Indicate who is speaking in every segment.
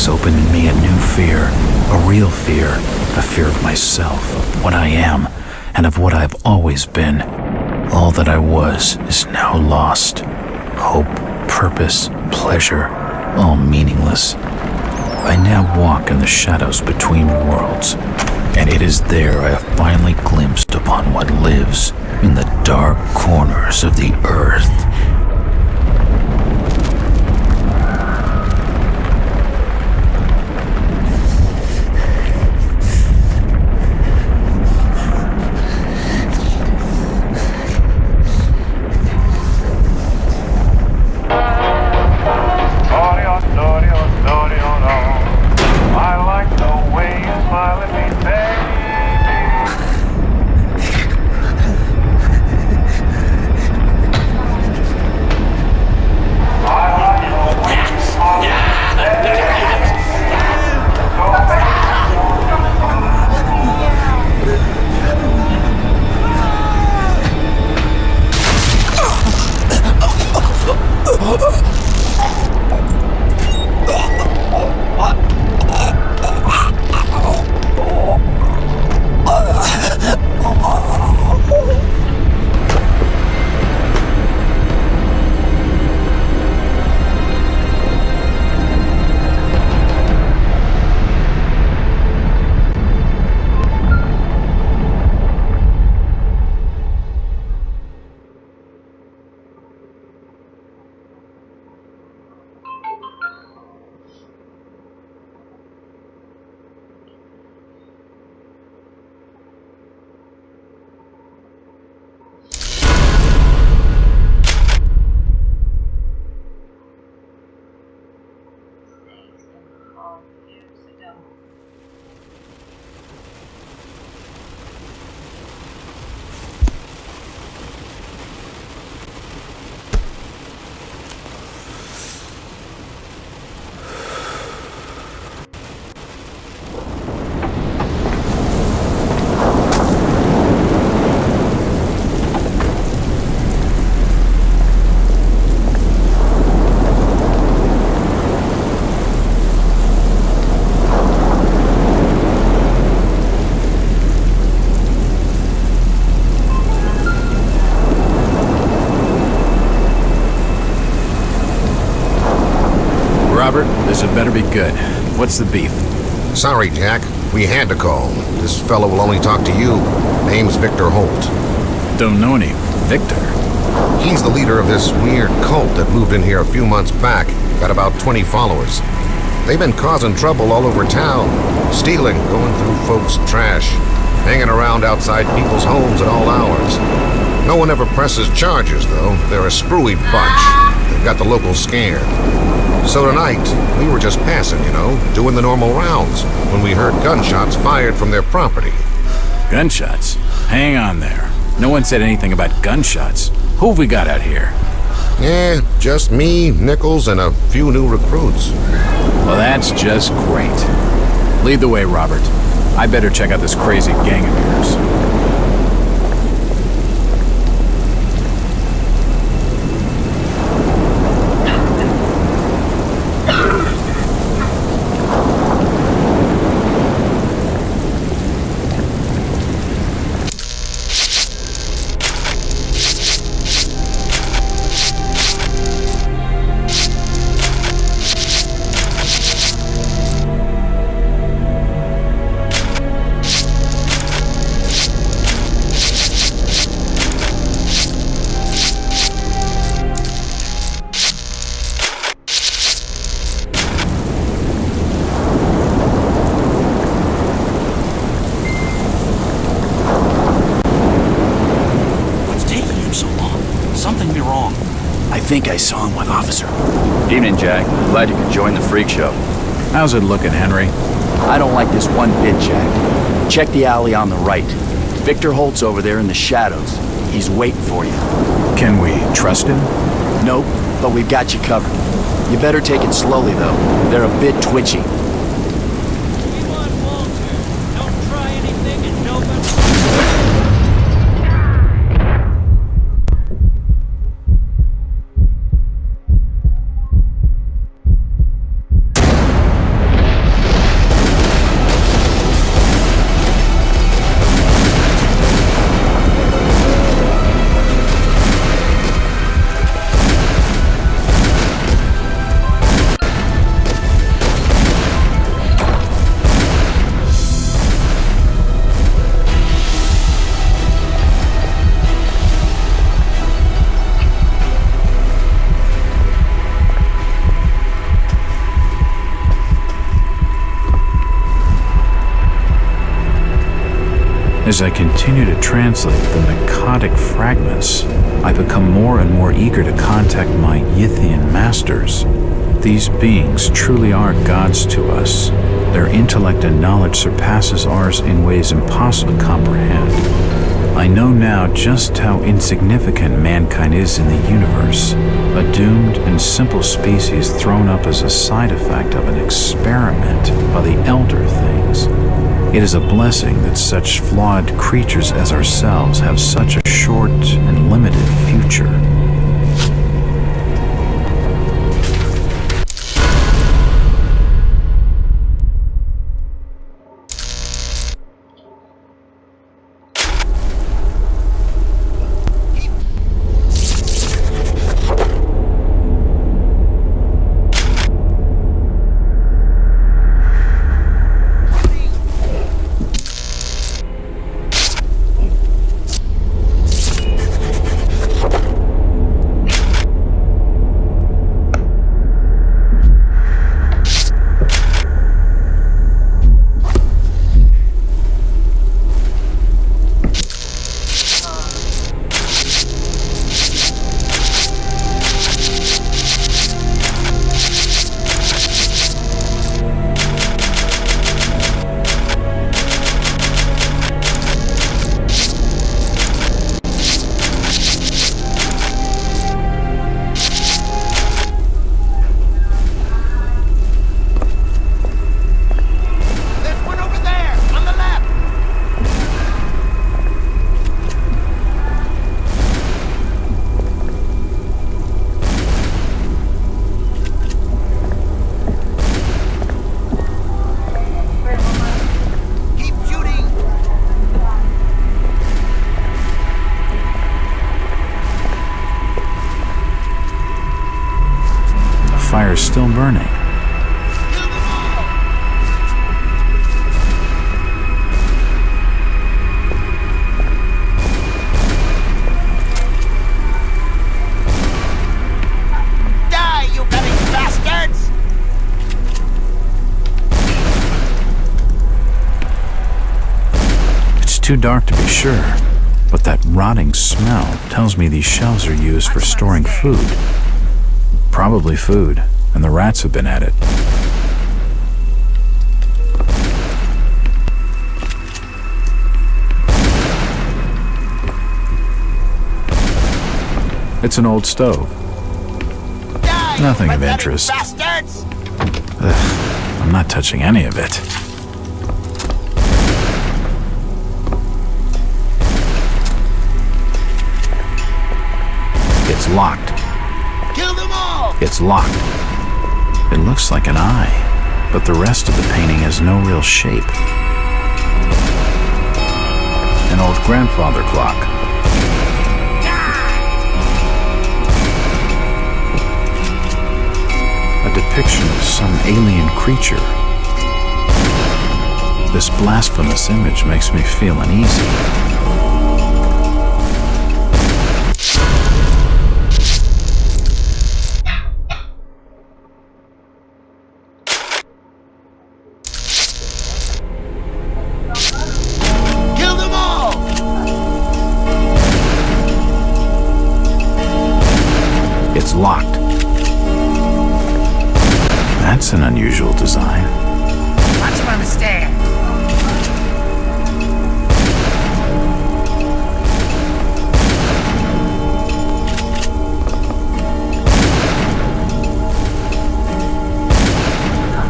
Speaker 1: has opened in me a new fear, a real fear, a fear of myself, of what I am, and of what I've always been. All that I was is now lost. Hope, purpose, pleasure, all meaningless. I now walk in the shadows between worlds, and it is there I have finally glimpsed upon what lives in the dark corners of the earth.
Speaker 2: Robert, this had better be good. What's the beef?
Speaker 3: Sorry, Jack. We had to call. This fellow will only talk to you. Name's Victor Holt.
Speaker 2: Don't know any Victor.
Speaker 3: He's the leader of this weird cult that moved in here a few months back. Got about 20 followers. They've been causing trouble all over town. Stealing, going through folks' trash, hanging around outside people's homes at all hours. No one ever presses charges, though. They're a screwy bunch. They've got the locals scared. So tonight, we were just passing, doing the normal rounds, when we heard gunshots fired from their property.
Speaker 2: Gunshots? Hang on there. No one said anything about gunshots. Who have we got out here?
Speaker 3: Just me, Nichols, and a few new recruits.
Speaker 2: Well, that's just great. Lead the way, Robert. I better check out this crazy gang of yours.
Speaker 1: I think I saw him with Officer.
Speaker 4: Evening, Jack. Glad you could join the freak show.
Speaker 2: How's it looking, Henry?
Speaker 4: I don't like this one bit, Jack. Check the alley on the right. Victor Holt's over there in the shadows. He's waiting for you.
Speaker 2: Can we trust him?
Speaker 4: Nope, but we've got you covered. You better take it slowly, though. They're a bit twitchy.
Speaker 1: As I continue to translate the Miqotic fragments, I become more and more eager to contact my Yithian masters. These beings truly are gods to us. Their intellect and knowledge surpasses ours in ways impossible to comprehend. I know now just how insignificant mankind is in the universe, a doomed and simple species thrown up as a side effect of an experiment by the elder things. It is a blessing that such flawed creatures as ourselves have such a short and limited future. Fire's still burning.
Speaker 5: Die, you cunning bastards!
Speaker 1: It's too dark to be sure, but that rotting smell tells me these shelves are used for storing food. Probably food, and the rats have been at it. It's an old stove.
Speaker 5: Die,
Speaker 1: Nothing
Speaker 5: you
Speaker 1: of
Speaker 5: pathetic
Speaker 1: interest.
Speaker 5: Bastards!
Speaker 1: I'm not touching any of it. It's locked.
Speaker 5: Kill them all!
Speaker 1: It's locked. It looks like an eye, but the rest of the painting has no real shape. An old grandfather clock. A depiction of some alien creature. This blasphemous image makes me feel uneasy. It's locked. That's an unusual design.
Speaker 5: Watch him on the stair.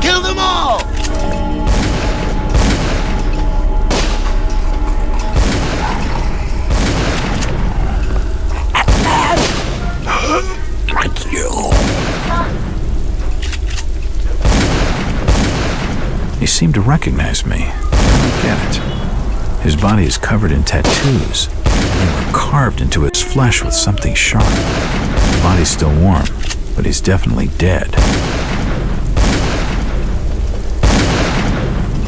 Speaker 5: Kill them all!
Speaker 1: He seemed to recognize me. I don't get it. His body is covered in tattoos, and they were carved into his flesh with something sharp. The body's still warm, but he's definitely dead.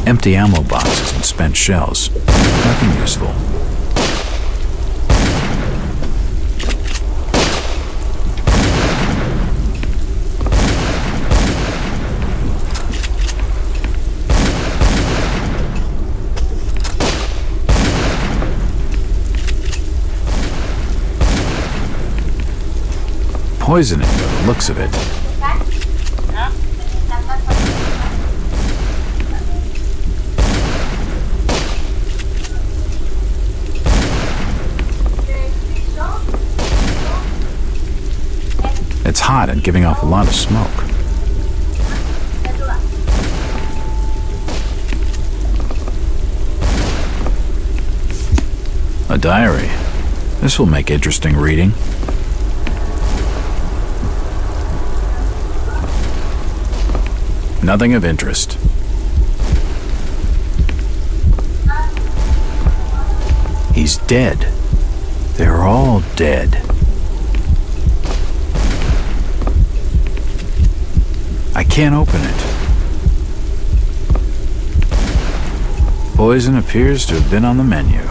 Speaker 1: Empty ammo boxes and spent shells. Nothing useful.
Speaker 2: poisoning by the looks of it. It's hot and giving off a lot of smoke. A diary. This will make interesting reading. Nothing of interest. He's dead. They're all dead. I can't open it. Poison appears to have been on the menu.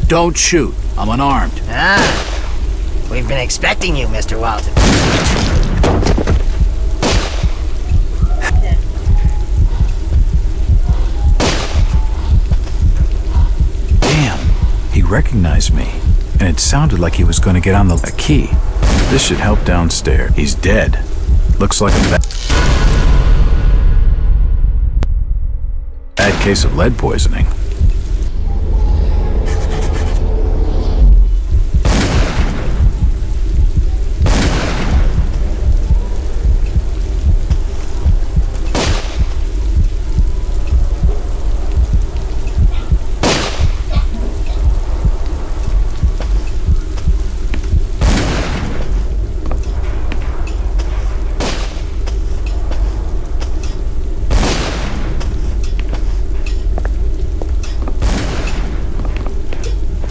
Speaker 2: Don't shoot. I'm unarmed.
Speaker 5: We've been expecting you, Mr. Walton.
Speaker 2: Damn. He recognized me. And it sounded like he was going to get on the key. This should help downstairs. He's dead. Looks like a bad case of lead poisoning.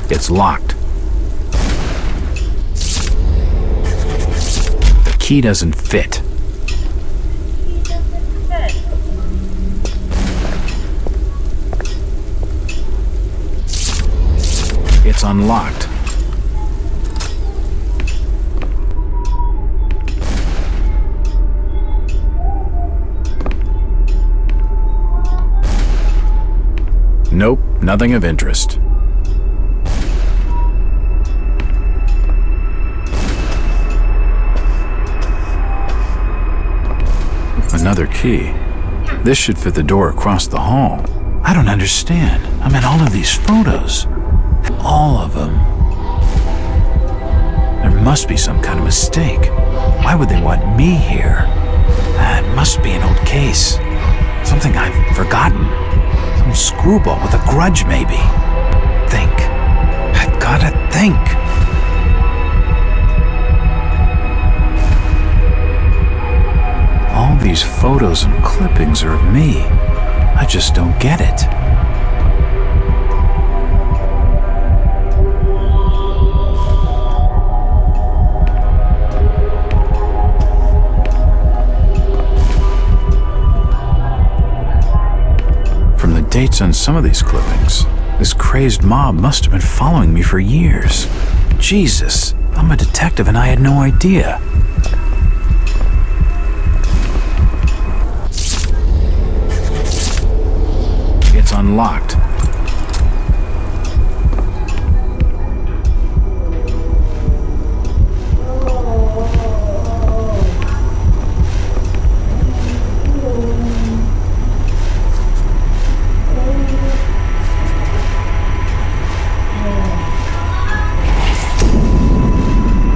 Speaker 2: It's locked. The key doesn't fit. It's unlocked. Nope, nothing of interest. Another key. This should fit the door across the hall. I don't understand. I'm in all of these photos. All of them. There must be some kind of mistake. Why would they want me here? It must be an old case. Something I've forgotten. Some screwball with a grudge, maybe. Think. I've gotta think. All these photos and clippings are of me. I just don't get it. From the dates on some of these clippings, this crazed mob must have been following me for years. Jesus, I'm a detective and I had no idea. It's unlocked.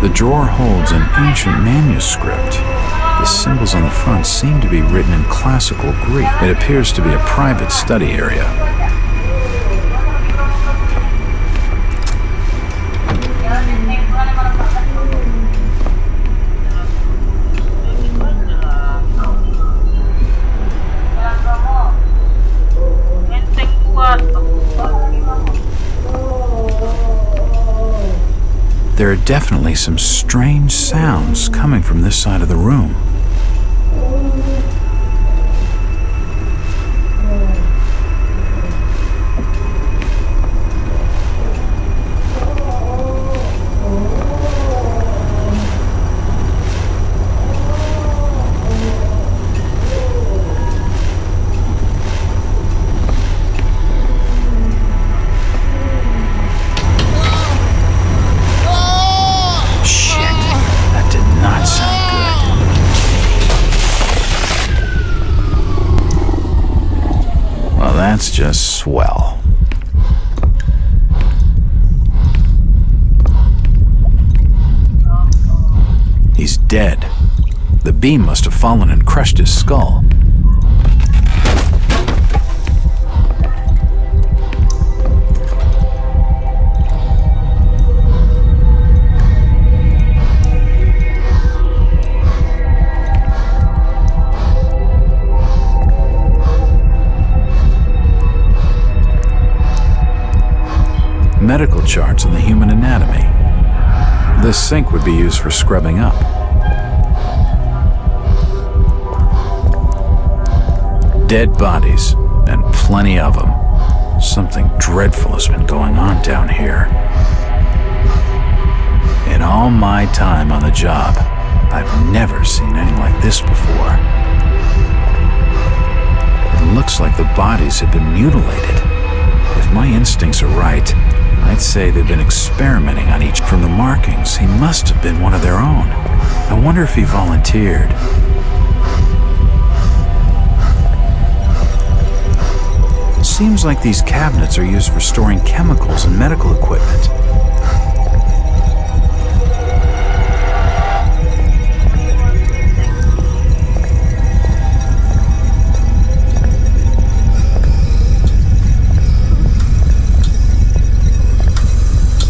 Speaker 2: The drawer holds an ancient manuscript. The symbols on the front seem to be written in classical Greek. It appears to be a private study area. There are definitely some strange sounds coming from this side of the room. well. He's dead. The beam must have fallen and crushed his skull. Medical charts on the human anatomy. This sink would be used for scrubbing up. Dead bodies, and plenty of them. Something dreadful has been going on down here. In all my time on the job, I've never seen anything like this before. It looks like the bodies have been mutilated. If my instincts are right, I'd say they've been experimenting on each. From the markings, he must have been one of their own. I wonder if he volunteered. Seems like these cabinets are used for storing chemicals and medical equipment.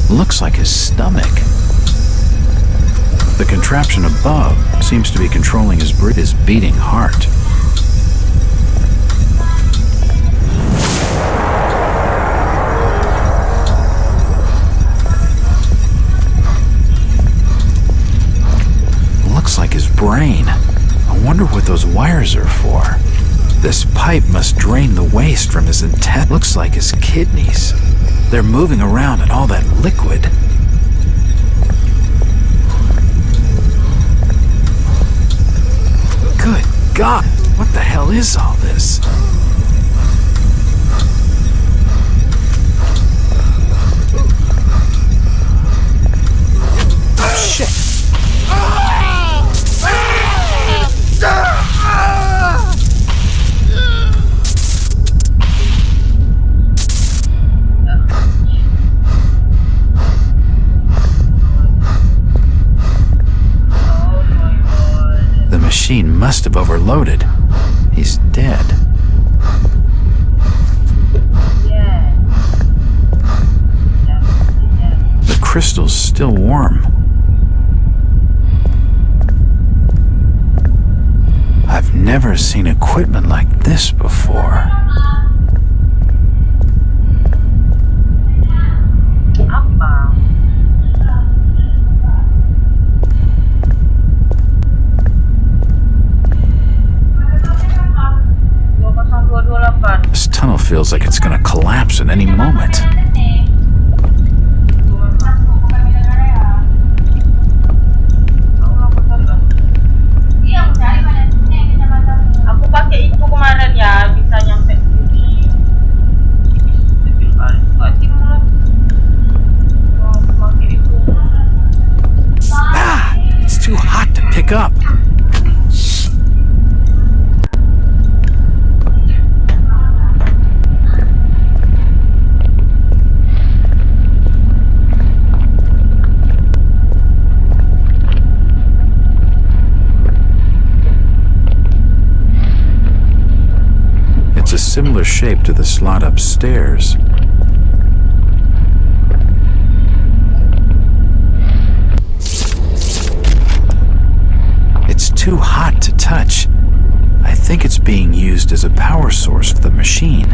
Speaker 2: Looks like his stomach. The contraption above seems to be controlling his beating heart. Looks like his brain. I wonder what those wires are for. This pipe must drain the waste from his intestines. Looks like his kidneys. They're moving around in all that liquid. Good God, what the hell is all this? Oh, shit! The machine must have overloaded. He's dead. The crystal's still warm. I've never seen equipment like this before. This tunnel feels like it's gonna collapse at any moment. It's too hot to pick up. It's a similar shape to the slot upstairs. It's too hot to touch. I think it's being used as a power source for the machine.